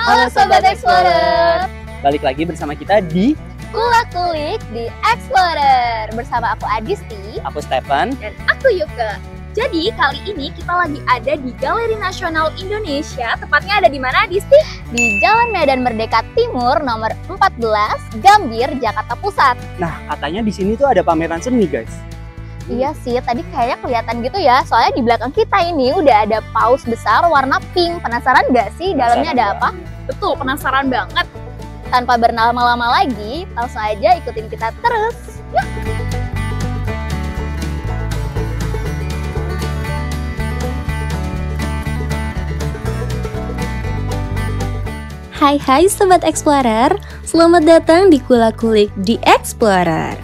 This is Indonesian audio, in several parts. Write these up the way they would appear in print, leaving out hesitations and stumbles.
Halo Sobat Explorer, Balik lagi bersama kita di Kulik di Explorer. Bersama aku Adisti, aku Stefan. Dan aku Yuka. Jadi kali ini kita lagi ada di Galeri Nasional Indonesia. Tepatnya ada di mana, Adisti? di Jalan Medan Merdeka Timur nomor 14, Gambir, Jakarta Pusat. Nah, katanya di sini tuh ada pameran seni, guys. Iya sih, tadi kayaknya kelihatan gitu ya. Soalnya di belakang kita ini udah ada paus besar warna pink. Penasaran nggak sih dalamnya ada apa? Betul, penasaran banget. Tanpa berlama-lama lagi, langsung aja ikutin kita terus. Yuk! Hai Sobat Explorer, selamat datang di Kulik di Explorer.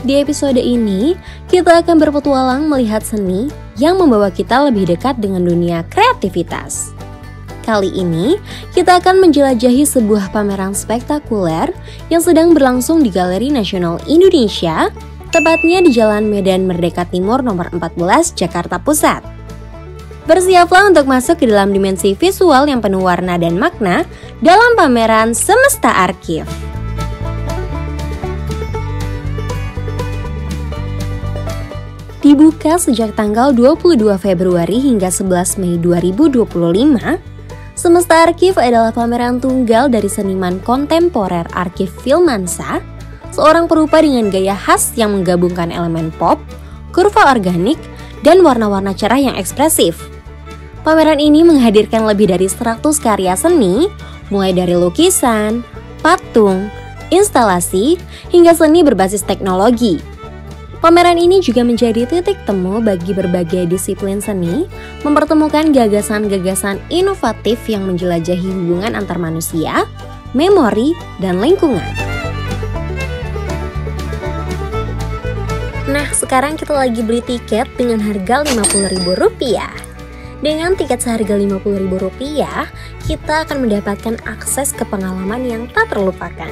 Di episode ini, kita akan berpetualang melihat seni yang membawa kita lebih dekat dengan dunia kreativitas. Kali ini, kita akan menjelajahi sebuah pameran spektakuler yang sedang berlangsung di Galeri Nasional Indonesia, tepatnya di Jalan Medan Merdeka Timur nomor 14, Jakarta Pusat. Bersiaplah untuk masuk ke dalam dimensi visual yang penuh warna dan makna dalam pameran Semesta Archive. Dibuka sejak tanggal 22 Februari hingga 11 Mei 2025, Semesta Archive adalah pameran tunggal dari seniman kontemporer Archive Filmansa, seorang perupa dengan gaya khas yang menggabungkan elemen pop, kurva organik, dan warna-warna cerah yang ekspresif. Pameran ini menghadirkan lebih dari 100 karya seni, mulai dari lukisan, patung, instalasi, hingga seni berbasis teknologi. Pameran ini juga menjadi titik temu bagi berbagai disiplin seni, mempertemukan gagasan-gagasan inovatif yang menjelajahi hubungan antar manusia, memori, dan lingkungan. Nah, sekarang kita lagi beli tiket dengan harga Rp50.000. Dengan tiket seharga Rp50.000, kita akan mendapatkan akses ke pengalaman yang tak terlupakan.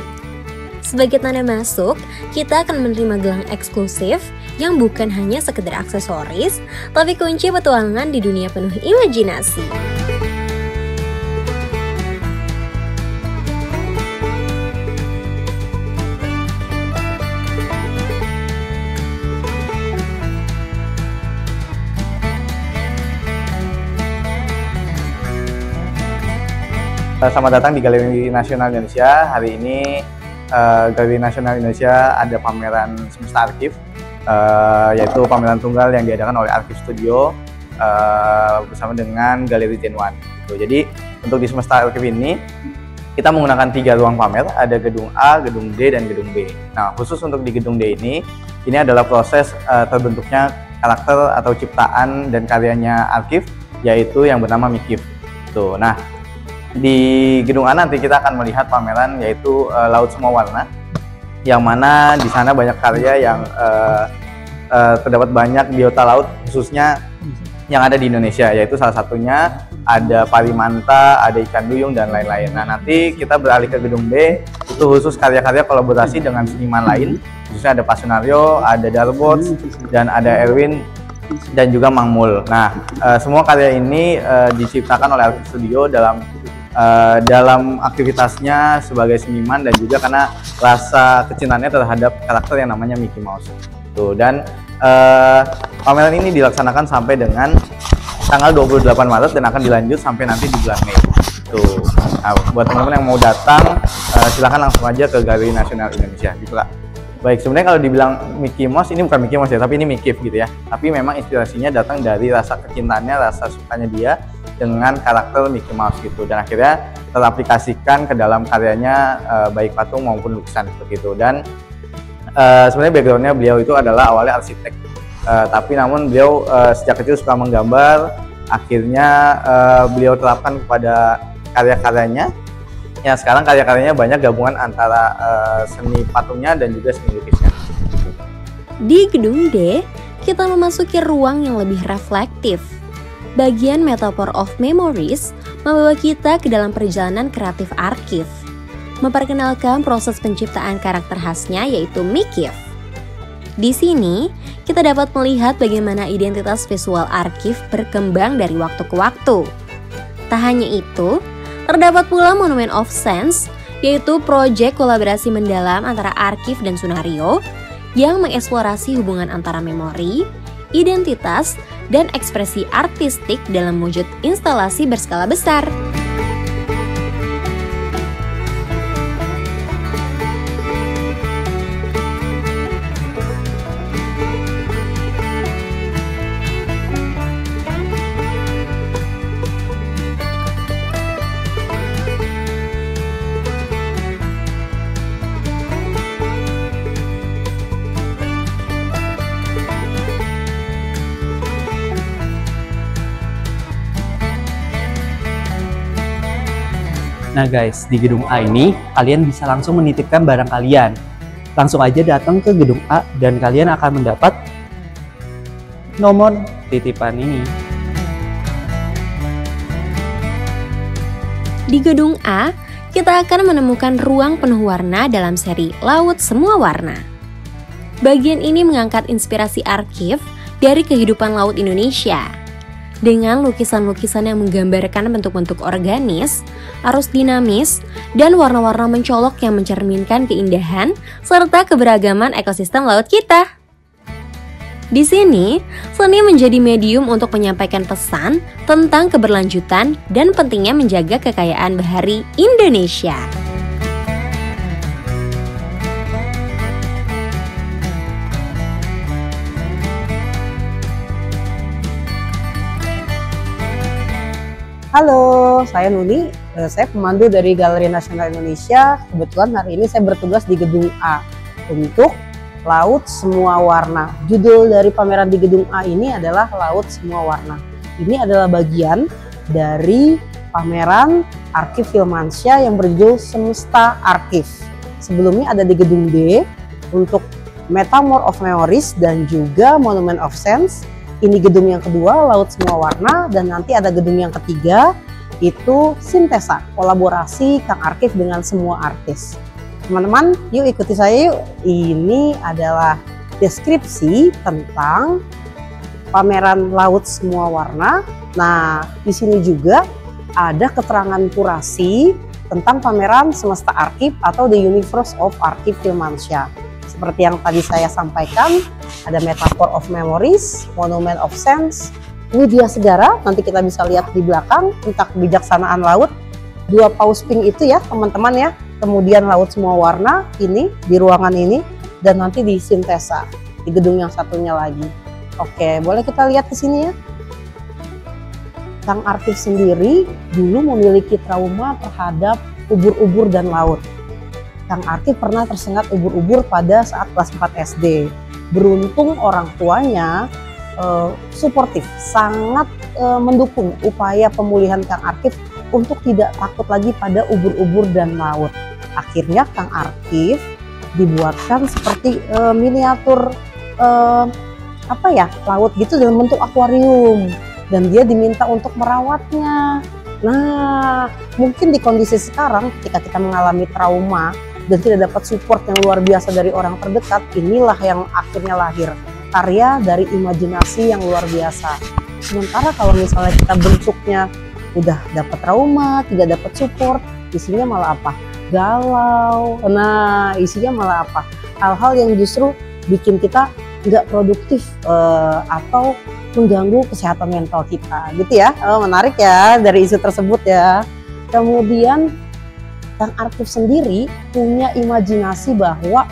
Sebagai tanda masuk, kita akan menerima gelang eksklusif yang bukan hanya sekedar aksesoris, tapi kunci petualangan di dunia penuh imajinasi. Selamat datang di Galeri Nasional Indonesia. Hari ini Galeri Nasional Indonesia ada pameran Semesta Archive, yaitu pameran tunggal yang diadakan oleh Archive Studio bersama dengan Galeri Gen1. Jadi untuk di Semesta Archive ini kita menggunakan 3 ruang pamer, ada gedung A, gedung D, dan gedung B. Nah, khusus untuk di gedung D ini adalah proses terbentuknya karakter atau ciptaan dan karyanya Archive, yaitu yang bernama Mikif. Nah, di gedung A nanti kita akan melihat pameran yaitu Laut Semua Warna, yang mana di sana banyak karya yang terdapat banyak biota laut khususnya yang ada di Indonesia, yaitu salah satunya ada parimanta, ada ikan duyung, dan lain-lain. Nah, nanti kita beralih ke gedung B, itu khusus karya-karya kolaborasi dengan seniman lain, khususnya ada Pak Sunario, ada Darbots, dan ada Erwin, dan juga Mang Mul. Nah, semua karya ini diciptakan oleh Archive Studio dalam aktivitasnya sebagai seniman, dan juga karena rasa kecintaannya terhadap karakter yang namanya Mickey Mouse. Dan pameran ini dilaksanakan sampai dengan tanggal 28 Maret dan akan dilanjut sampai nanti di bulan Mei. Nah, buat teman-teman yang mau datang, silahkan langsung aja ke Galeri Nasional Indonesia. Baik, sebenarnya kalau dibilang Mickey Mouse, ini bukan Mickey Mouse ya, tapi ini Mikif gitu ya. Tapi memang inspirasinya datang dari rasa kecintaannya, rasa sukanya dia dengan karakter Mickey Mouse gitu. Dan akhirnya teraplikasikan ke dalam karyanya, baik patung maupun lukisan begitu. Dan sebenarnya backgroundnya beliau itu adalah awalnya arsitek. Tapi namun beliau sejak kecil suka menggambar, akhirnya beliau terapkan kepada karya-karyanya. Ya, sekarang karya-karyanya banyak gabungan antara seni patungnya dan juga seni lukisnya. Di gedung D, kita memasuki ruang yang lebih reflektif. Bagian Metaphor of Memories membawa kita ke dalam perjalanan kreatif Archive, memperkenalkan proses penciptaan karakter khasnya yaitu Mikif. Di sini, kita dapat melihat bagaimana identitas visual Archive berkembang dari waktu ke waktu. Tak hanya itu, Terdapat pula Monument of Sense, yaitu proyek kolaborasi mendalam antara Arkif dan Sunario yang mengeksplorasi hubungan antara memori, identitas, dan ekspresi artistik dalam wujud instalasi berskala besar. Nah guys, di gedung A ini kalian bisa langsung menitipkan barang kalian. Langsung aja datang ke gedung A dan kalian akan mendapat nomor titipan ini. Di gedung A, kita akan menemukan ruang penuh warna dalam seri Laut Semua Warna. Bagian ini mengangkat inspirasi Arkif dari kehidupan laut Indonesia. Dengan lukisan-lukisan yang menggambarkan bentuk-bentuk organis, arus dinamis, dan warna-warna mencolok yang mencerminkan keindahan serta keberagaman ekosistem laut kita. Di sini, seni menjadi medium untuk menyampaikan pesan tentang keberlanjutan dan pentingnya menjaga kekayaan bahari Indonesia. Halo, saya Nuni. Saya pemandu dari Galeri Nasional Indonesia. Kebetulan hari ini saya bertugas di gedung A untuk Laut Semua Warna. Judul dari pameran di gedung A ini adalah Laut Semua Warna. Ini adalah bagian dari pameran Arkif Filmansyah yang berjudul Semesta Arkif. Sebelumnya ada di gedung D untuk Metamor of Memories dan juga Monument of Sense. Ini gedung yang kedua, Laut Semua Warna, dan nanti ada gedung yang ketiga, itu Sintesa, kolaborasi Kang Arkif dengan semua artis. Teman-teman, yuk ikuti saya yuk. Ini adalah deskripsi tentang pameran Laut Semua Warna. Nah, di sini juga ada keterangan kurasi tentang pameran Semesta Arkif atau The Universe of Arkif Filmansyah. Seperti yang tadi saya sampaikan, ada Metaphor of Memories, Monument of Sense, Widya Segara, nanti kita bisa lihat di belakang, tentang kebijaksanaan laut, 2 paus pink itu ya teman-teman ya, kemudian Laut Semua Warna, ini di ruangan ini, dan nanti di Sintesa, di gedung yang satunya lagi. Oke, boleh kita lihat di sini ya. Kang Arkif sendiri dulu memiliki trauma terhadap ubur-ubur dan laut. Kang Arkif pernah tersengat ubur-ubur pada saat kelas 4 SD. Beruntung orang tuanya suportif, sangat mendukung upaya pemulihan Kang Arkif untuk tidak takut lagi pada ubur-ubur dan laut. Akhirnya Kang Arkif dibuatkan seperti miniatur laut gitu dalam bentuk akuarium, dan dia diminta untuk merawatnya. Nah, mungkin di kondisi sekarang ketika kita mengalami trauma dan tidak dapat support yang luar biasa dari orang terdekat, inilah yang akhirnya lahir karya dari imajinasi yang luar biasa. Sementara kalau misalnya kita bentuknya udah dapat trauma, tidak dapat support, isinya malah apa? Galau. Nah, isinya malah apa? Hal-hal yang justru bikin kita nggak produktif atau mengganggu kesehatan mental kita, gitu ya. Menarik ya dari isu tersebut ya. Kemudian Kang Arkif sendiri punya imajinasi bahwa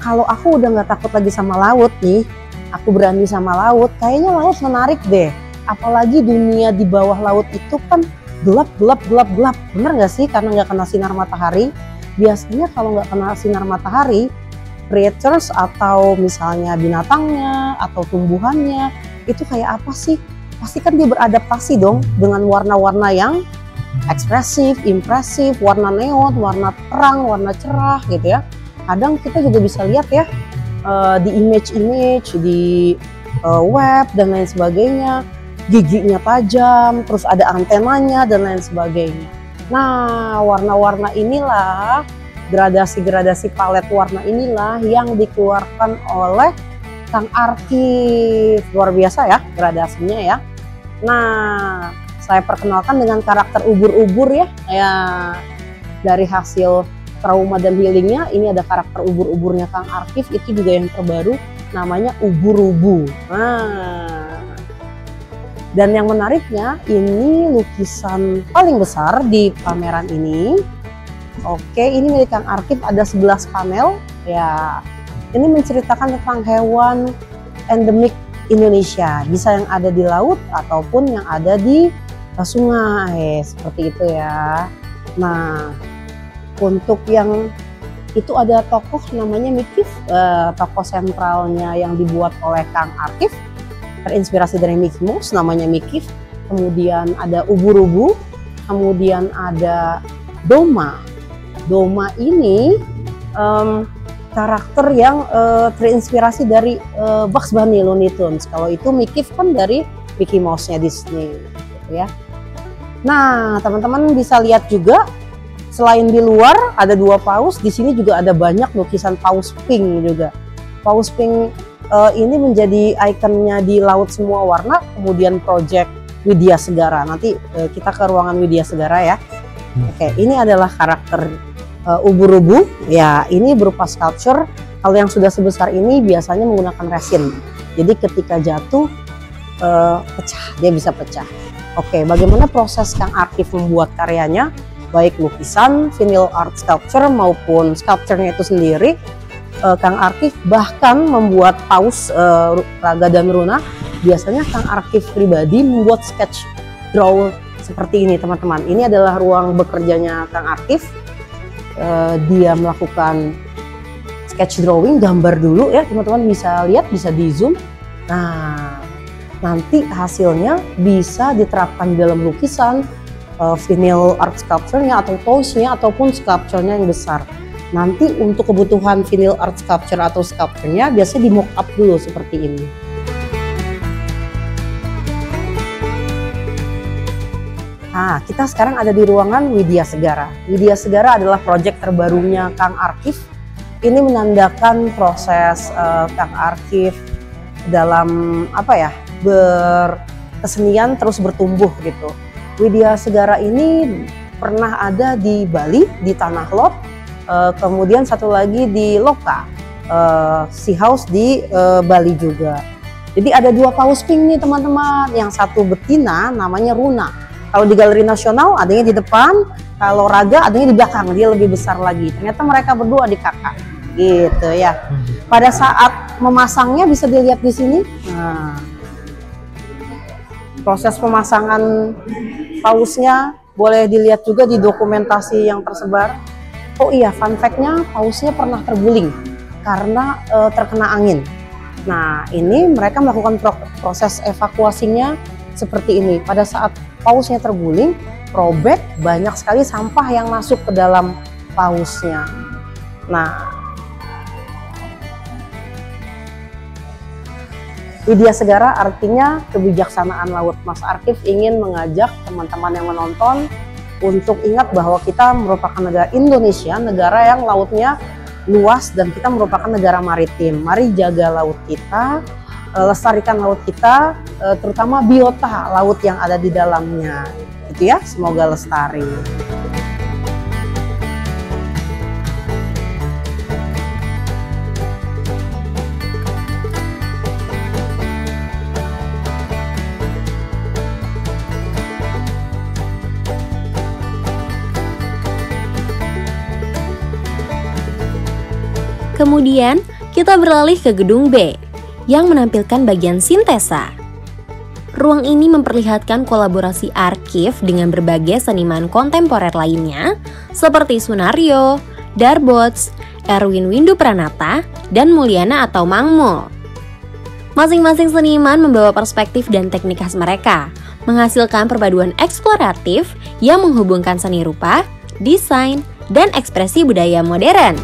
kalau aku udah nggak takut lagi sama laut nih, aku berani sama laut, kayaknya laut menarik deh. Apalagi dunia di bawah laut itu kan gelap, bener nggak sih? Karena nggak kena sinar matahari. Biasanya kalau nggak kena sinar matahari, predators atau misalnya binatangnya atau tumbuhannya itu kayak apa sih? Pasti kan dia beradaptasi dong dengan warna-warna yang ekspresif, impresif, warna neon, warna terang, warna cerah gitu ya. Kadang kita juga bisa lihat ya di image, di web dan lain sebagainya, giginya tajam, terus ada antenanya dan lain sebagainya. Nah, warna-warna inilah, gradasi-gradasi palet warna inilah yang dikeluarkan oleh Kang Arkif. Luar biasa ya gradasinya ya. Nah, saya perkenalkan dengan karakter ubur-ubur ya. Dari hasil trauma dan healingnya, ini ada karakter ubur-uburnya Kang Arkif, itu juga yang terbaru, namanya ubur-ubu. Dan yang menariknya, ini lukisan paling besar di pameran ini. Oke, ini milik Kang Arkif, ada 11 panel. Ya, ini menceritakan tentang hewan endemik Indonesia, bisa yang ada di laut ataupun yang ada di sungai, seperti itu ya. Nah, untuk yang itu ada tokoh namanya Mikif, tokoh sentralnya yang dibuat oleh Kang Arkif, terinspirasi dari Mickey Mouse, namanya Mikif. Kemudian ada ubur-ubu, kemudian ada Doma. Doma ini karakter yang terinspirasi dari Bugs Bunny, Looney Tunes. Kalau itu Mikif kan dari Mickey Mouse-nya Disney, gitu ya. Nah, teman-teman bisa lihat juga, selain di luar ada 2 paus, di sini juga ada banyak lukisan paus pink juga. Paus pink ini menjadi ikonnya di laut semua warna. Kemudian project Widya Segara. Nanti kita ke ruangan Widya Segara ya. Oke, ini adalah karakter ubur-ubu. Ya, ini berupa sculpture. Kalau yang sudah sebesar ini biasanya menggunakan resin. Jadi ketika jatuh pecah, dia bisa pecah. Oke, bagaimana proses Kang Arkif membuat karyanya? Baik lukisan, vinyl art sculpture maupun sculpture-nya itu sendiri, Kang Arkif bahkan membuat paus Raga dan Runa. Biasanya Kang Arkif pribadi membuat sketch draw seperti ini, teman-teman. Ini adalah ruang bekerjanya Kang Arkif. Dia melakukan sketch drawing, gambar dulu ya, teman-teman bisa lihat, bisa di zoom. Nah, nanti hasilnya bisa diterapkan di dalam lukisan, vinyl art sculpture-nya atau toys-nya ataupun sculpture-nya yang besar. Nanti untuk kebutuhan vinyl art sculpture atau sculpture-nya biasanya di mock up dulu seperti ini. Nah, kita sekarang ada di ruangan Widya Segara. Widya Segara adalah proyek terbarunya Kang Arkif. Ini menandakan proses Kang Arkif dalam berkesenian terus bertumbuh gitu. Widya Segara ini pernah ada di Bali, di Tanah Lot, kemudian satu lagi di Loka, Sea House di Bali juga. Jadi ada 2 paus pink nih teman-teman, yang satu betina namanya Runa. Kalau di Galeri Nasional adanya di depan, kalau Raga adanya di belakang, dia lebih besar lagi. Ternyata mereka berdua adik kakak, gitu ya. Pada saat memasangnya bisa dilihat di sini. Nah, proses pemasangan pausnya boleh dilihat juga di dokumentasi yang tersebar. Oh iya, fun fact-nya pausnya pernah terguling karena terkena angin. Nah, ini mereka melakukan proses evakuasinya seperti ini. Pada saat pausnya terguling, robek, banyak sekali sampah yang masuk ke dalam pausnya. Nah, Widya Segara artinya kebijaksanaan laut. Mas Arkif ingin mengajak teman-teman yang menonton untuk ingat bahwa kita merupakan negara Indonesia, negara yang lautnya luas dan kita merupakan negara maritim. Mari jaga laut kita, lestarikan laut kita, terutama biota laut yang ada di dalamnya. Itu ya, semoga lestari. Kemudian, kita beralih ke gedung B yang menampilkan bagian sintesa. Ruang ini memperlihatkan kolaborasi Arkif dengan berbagai seniman kontemporer lainnya seperti Sunario, Darbots, Erwin Windu Pranata, dan Mulyana atau Mang Mul. Masing-masing seniman membawa perspektif dan teknik khas mereka, menghasilkan perpaduan eksploratif yang menghubungkan seni rupa, desain, dan ekspresi budaya modern.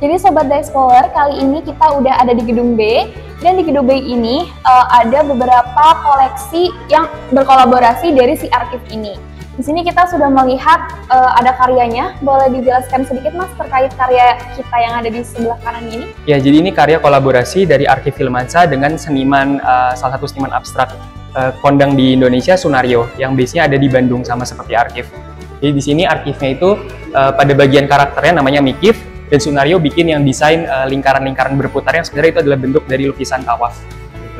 Jadi Sobat The Explorer, kali ini kita udah ada di gedung B, dan di gedung B ini ada beberapa koleksi yang berkolaborasi dari si Arkif ini. Di sini kita sudah melihat ada karyanya. Boleh dijelaskan sedikit Mas terkait karya kita yang ada di sebelah kanan ini? Ya, jadi ini karya kolaborasi dari Arkief Filmansa dengan seniman, salah satu seniman abstrak kondang di Indonesia, Sunario, yang base-nya ada di Bandung sama seperti Arkief. Jadi di sini Arkiefnya itu pada bagian karakternya namanya Mikif, dan Sunario bikin yang desain lingkaran-lingkaran berputar yang sebenarnya itu adalah bentuk dari lukisan tawaf.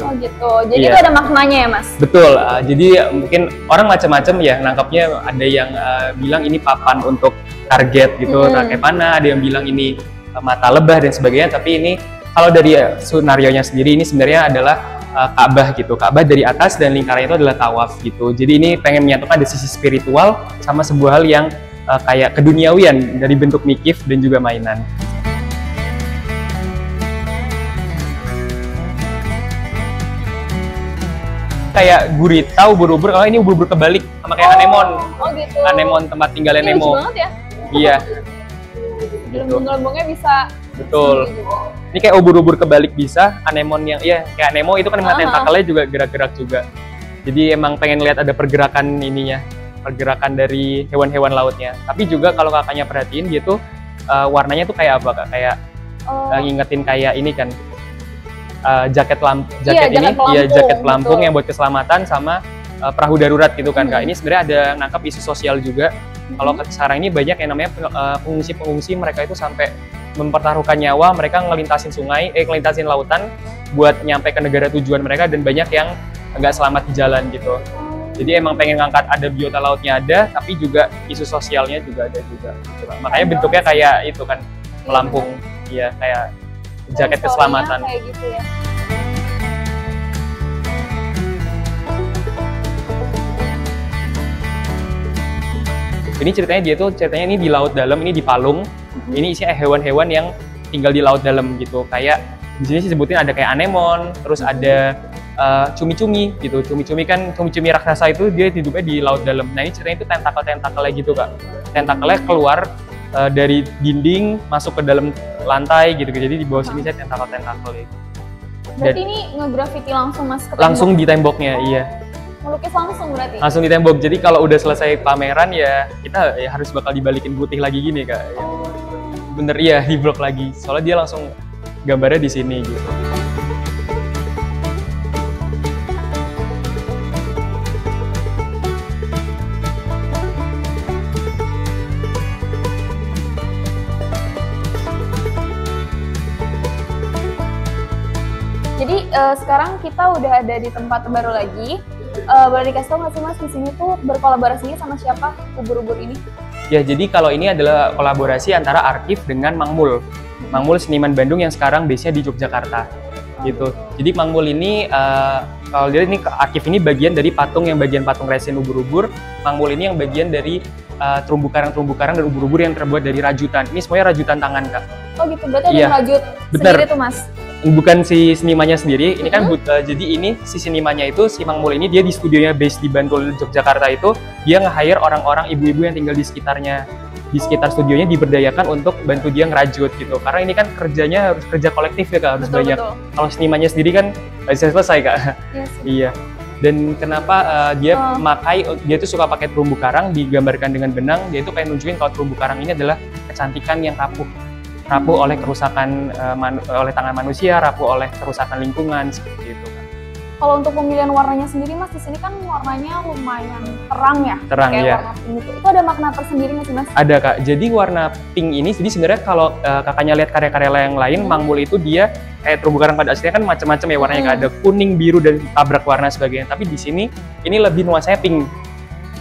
Oh gitu, jadi Iya. itu ada maknanya ya Mas? Betul, jadi mungkin orang macam-macam ya nangkapnya, ada yang bilang ini papan untuk target gitu, kayak mana, ada yang bilang ini mata lebah dan sebagainya, tapi ini kalau dari Sunarionya sendiri ini sebenarnya adalah Ka'bah gitu, Ka'bah dari atas dan lingkarannya itu adalah tawaf gitu. Jadi ini pengen menyatukan ada sisi spiritual sama sebuah hal yang kayak keduniawian dari bentuk mikif dan juga mainan. Kayak gurita, ubur-ubur, kalau ini ubur-ubur kebalik sama kayak anemon. Oh gitu. Anemon, tempat tinggalnya Ini lucu Nemo. banget ya. Iya, Gelembung-gelembungnya bisa. betul. Ini kayak ubur-ubur kebalik bisa, anemon yang iya kayak Nemo itu kan tentakelnya juga gerak-gerak juga. Jadi emang pengen lihat ada pergerakan ininya, pergerakan dari hewan-hewan lautnya. Tapi juga kalau kakaknya perhatiin dia tuh warnanya tuh kayak apa Kak? Kayak ngingetin kayak ini kan. Jaket pelampung betul. yang buat keselamatan sama perahu darurat gitu kan Kak. Ini sebenarnya ada nangkap isu sosial juga. Kalau sekarang ini banyak yang namanya pengungsi-pengungsi, mereka itu sampai mempertaruhkan nyawa, mereka ngelintasin ngelintasin lautan buat nyampe ke negara tujuan mereka, dan banyak yang nggak selamat di jalan gitu. Jadi emang pengen ngangkat ada biota lautnya ada, tapi juga isu sosialnya juga ada juga. Gitu. Makanya bentuknya kayak itu kan pelampung, iya kayak jaket keselamatan. Kayak gitu ya. Ini ceritanya ini di laut dalam, ini di palung. Ini isinya hewan-hewan yang tinggal di laut dalam gitu. Kayak di sini sih sebutin ada kayak anemon, terus ada cumi-cumi gitu. Cumi-cumi raksasa itu dia hidupnya di laut dalam. Nah, ini ceritanya itu tentakel-tentakelnya gitu Kak. Tentakelnya keluar dari dinding masuk ke dalam lantai gitu. Jadi di bawah sini saya tentakel-tentakel itu. Berarti ini ngegrafiti langsung Mas ke Langsung di temboknya, iya. melukis langsung berarti? Langsung di tembok. Jadi kalau udah selesai pameran ya kita ya harus bakal dibalikin putih lagi gini Kak. Bener iya, di blok lagi. Soalnya dia langsung gambarnya di sini gitu. Jadi sekarang kita udah ada di tempat baru lagi. Boleh dikasih tau nggak sih Mas, di sini tuh berkolaborasinya sama siapa ubur-ubur ini? Ya, jadi kalau ini adalah kolaborasi antara Arkief dengan Mangmul. Mangmul seniman Bandung yang sekarang base-nya di Yogyakarta. Gitu. Jadi Mangmul ini kalau dilihat ini Arkief ini bagian dari bagian patung resin ubur-ubur. Mangmul ini yang bagian dari terumbu karang dan ubur-ubur yang terbuat dari rajutan. Ini semuanya rajutan tangan Kak. Oh gitu, berarti ada Iya, yang rajut bener. sendiri tuh Mas? Bukan si senimannya sendiri, ini kan jadi ini si senimannya itu, si Mangmul ini dia di studionya base di Bantul, Yogyakarta itu, dia nge-hire orang-orang ibu-ibu yang tinggal di sekitarnya, di sekitar studionya diberdayakan untuk bantu dia ngerajut gitu. Karena ini kan kerjanya harus kerja kolektif ya Kak, harus banyak. Kalau senimannya sendiri kan nggak bisa selesai Kak. Yes. Iya. Dan kenapa dia dia tuh suka pakai terumbu karang digambarkan dengan benang, dia itu pengen nunjukin kalau terumbu karang ini adalah kecantikan yang rapuh oleh kerusakan oleh tangan manusia, rapuh oleh kerusakan lingkungan seperti itu kan. Kalau untuk pemilihan warnanya sendiri Mas, di sini kan warnanya lumayan terang ya. Terang, kayak ya. warna pink itu ada makna tersendiri nggak sih Mas? Ada Kak. Jadi warna pink ini jadi sebenarnya kalau kakaknya lihat karya-karya yang lain, Mangmul itu dia kayak terumbu karang pada aslinya kan macam-macam ya warnanya, Kak. Ada kuning, biru dan tabrak warna sebagainya. Tapi di sini ini lebih nuansanya pink.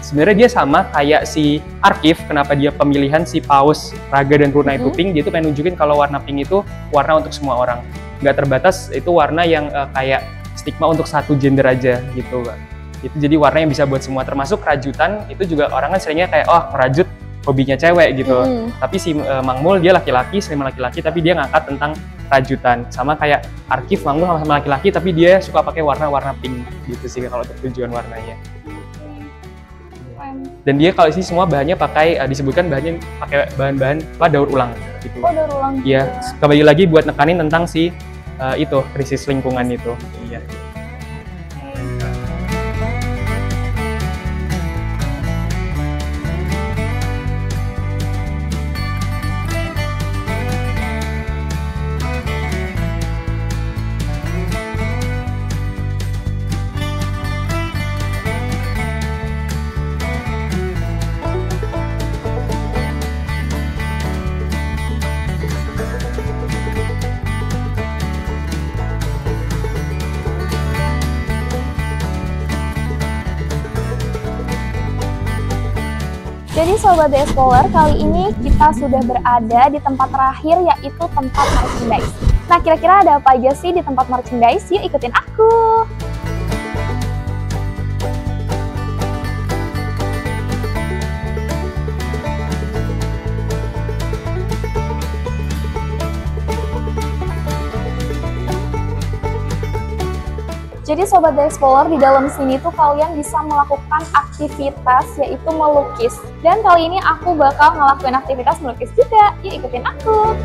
Sebenarnya dia sama kayak si Arkief, kenapa dia pemilihan si Paus, Raga, dan Runa itu pink, dia tuh pengen nunjukin kalau warna pink itu warna untuk semua orang. Nggak terbatas, itu warna yang kayak stigma untuk satu gender aja gitu Kak. Itu jadi warna yang bisa buat semua, termasuk rajutan, itu juga orang kan seringnya kayak, oh merajut hobinya cewek gitu. Tapi si Mangmul dia laki-laki, seniman laki-laki, tapi dia ngangkat tentang rajutan. Sama kayak Arkief, Mangmul sama laki-laki, tapi dia suka pakai warna-warna pink gitu sih kalau untuk tujuan warnanya. Dan dia kalau sini semua bahannya disebutkan bahannya pakai bahan-bahan daur ulang gitu. Oh, daur ulang. Iya, kembali lagi buat nekanin tentang si itu krisis lingkungan itu. Iya. Jadi Sobat The Explorer, kali ini kita sudah berada di tempat terakhir, yaitu tempat merchandise. Nah, kira-kira ada apa aja sih di tempat merchandise? Yuk ikutin aku! Jadi Sobat The Explorer, di dalam sini tuh kalian bisa melakukan aktivitas yaitu melukis. Dan kali ini aku bakal ngelakuin aktivitas melukis juga. Yuk ikutin aku!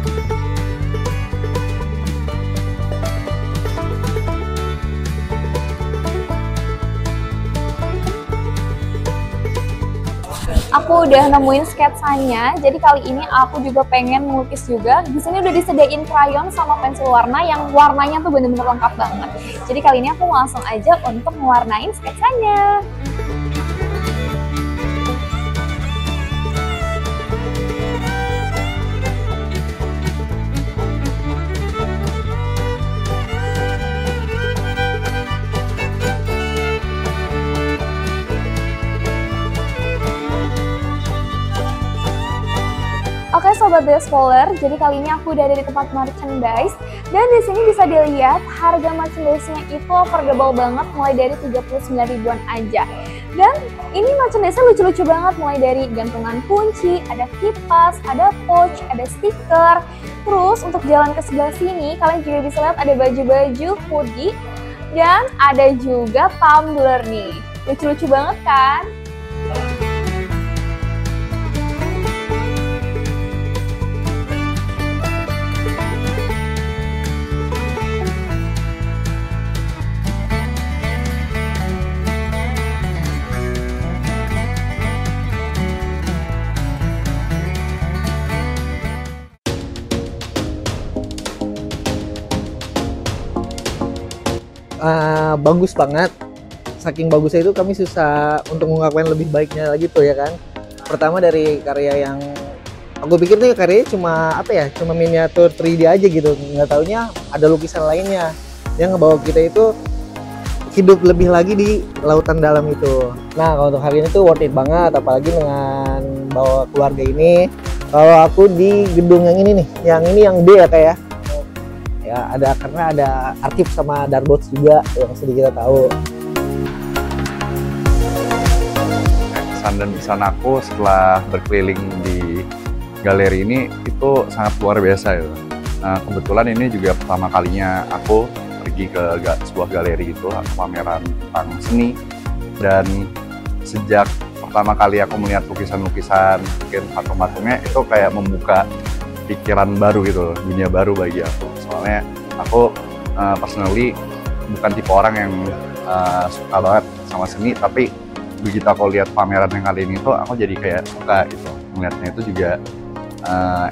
Aku udah nemuin sketsanya, jadi kali ini aku juga pengen melukis juga. Di sini udah disediain krayon sama pensil warna yang warnanya tuh bener-bener lengkap banget. Jadi kali ini aku langsung aja untuk mewarnain sketsanya. Oke Sobat The Explorer, jadi kali ini aku udah ada di tempat merchandise dan di sini bisa dilihat harga merchandise-nya itu affordable banget, mulai dari 39 ribuan aja. Dan ini merchandise-nya lucu-lucu banget, mulai dari gantungan kunci, ada kipas, ada pouch, ada stiker. Terus untuk jalan ke sebelah sini kalian juga bisa lihat ada baju-baju hoodie dan ada juga tumbler nih. Lucu-lucu banget kan? Bagus banget. Saking bagusnya itu kami susah untuk mengungkapkan lebih baiknya lagi tuh ya kan. Pertama dari karya yang aku pikir tuh karyanya cuma apa ya, cuma miniatur 3D aja gitu, nggak taunya ada lukisan lainnya yang ngebawa kita itu hidup lebih lagi di lautan dalam itu. Nah kalau untuk hari ini tuh worth it banget, apalagi dengan bawa keluarga ini. Kalau aku di gedung yang ini nih, yang D ya kayak ya ada, karena ada Archive sama Darbots juga yang sedikit kita tahu. Kesan dan kesan aku setelah berkeliling di galeri ini itu sangat luar biasa ya. Nah, kebetulan ini juga pertama kalinya aku pergi ke sebuah galeri itu, pameran tentang seni, dan sejak pertama kali aku melihat lukisan-lukisan, mungkin patung-patungnya itu kayak membuka pikiran baru gitu, dunia baru bagi aku. Soalnya aku personally bukan tipe orang yang suka banget sama seni, tapi begitu aku lihat pameran yang kali ini tuh aku jadi kayak suka gitu. Melihatnya itu juga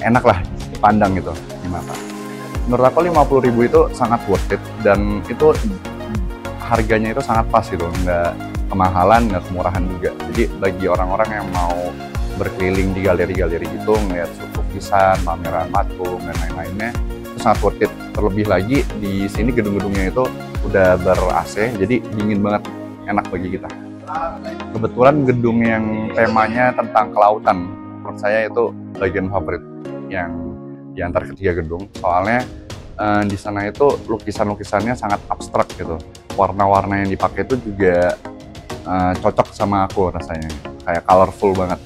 enak lah dipandang gitu di mata. Menurut aku 50.000 itu sangat worth it, dan itu harganya itu sangat pas gitu, nggak kemahalan, nggak kemurahan juga. Jadi bagi orang-orang yang mau berkeliling di galeri-galeri gitu, ngeliat lukisan, pameran patung dan lain-lainnya, itu sangat worth it. Terlebih lagi di sini gedung-gedungnya itu udah ber-AC, jadi dingin banget, enak bagi kita. Kebetulan gedung yang temanya tentang kelautan, menurut saya itu bagian favorit yang di antara ketiga gedung. Soalnya di sana itu lukisan-lukisannya sangat abstrak gitu. Warna-warna yang dipakai itu juga cocok sama aku rasanya, kayak colorful banget.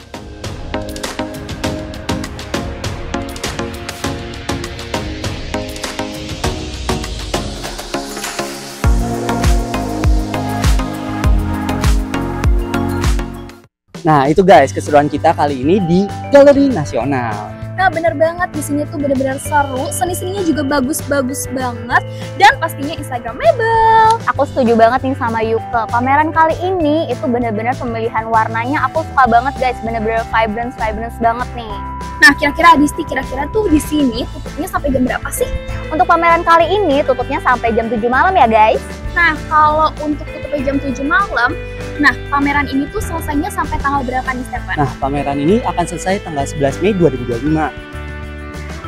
Nah, itu guys keseruan kita kali ini di Galeri Nasional. Nah bener banget, di sini tuh bener-bener seru, seni-seninya juga bagus-bagus banget, dan pastinya instagramable. Aku setuju banget nih sama Yuke, pameran kali ini itu bener-bener pemilihan warnanya aku suka banget guys, bener-bener vibrance banget nih. Nah kira-kira Adisti, kira-kira tuh di sini tutupnya sampai jam berapa sih? Untuk pameran kali ini tutupnya sampai jam 7 malam ya guys. Nah kalau untuk tutupnya jam 7 malam, nah pameran ini tuh selesainya sampai tanggal berapa nih Stefan? Nah pameran ini akan selesai tanggal 11 Mei 2025.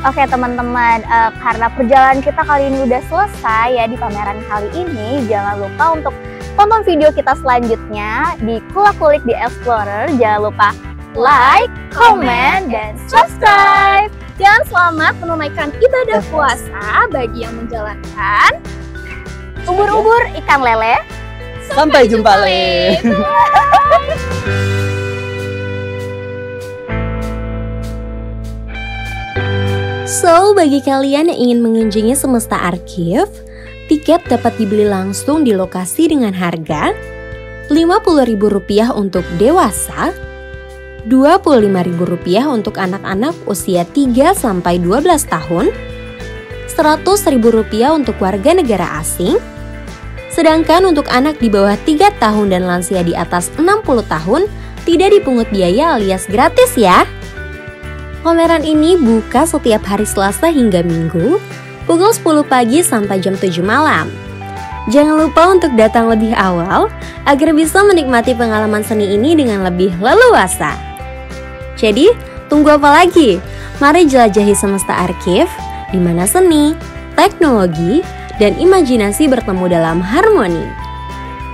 Oke teman-teman, karena perjalanan kita kali ini udah selesai ya di pameran kali ini, jangan lupa untuk tonton video kita selanjutnya di Kulik-Kulik di Explorer. Jangan lupa like, comment, dan subscribe. Dan selamat menunaikan ibadah puasa bagi yang menjalankan. Ubur-ubur ikan lele. Sampai jumpa Le. So, bagi kalian yang ingin mengunjungi Semesta Archive, tiket dapat dibeli langsung di lokasi dengan harga Rp50.000 untuk dewasa, Rp25.000 untuk anak-anak usia 3-12 tahun, Rp100.000 untuk warga negara asing, sedangkan untuk anak di bawah 3 tahun dan lansia di atas 60 tahun tidak dipungut biaya alias gratis ya. Pameran ini buka setiap hari Selasa hingga Minggu, pukul 10 pagi sampai jam 7 malam. Jangan lupa untuk datang lebih awal agar bisa menikmati pengalaman seni ini dengan lebih leluasa. Jadi, tunggu apa lagi? Mari jelajahi Semesta Archive, di mana seni, teknologi, dan imajinasi bertemu dalam harmoni.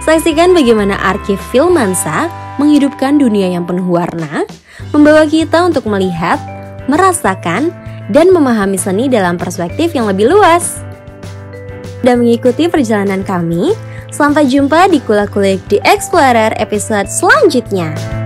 Saksikan bagaimana Archive Filmansa menghidupkan dunia yang penuh warna, membawa kita untuk melihat, merasakan, dan memahami seni dalam perspektif yang lebih luas. Dan mengikuti perjalanan kami, sampai jumpa di Kulik-Kulik The Explorer episode selanjutnya.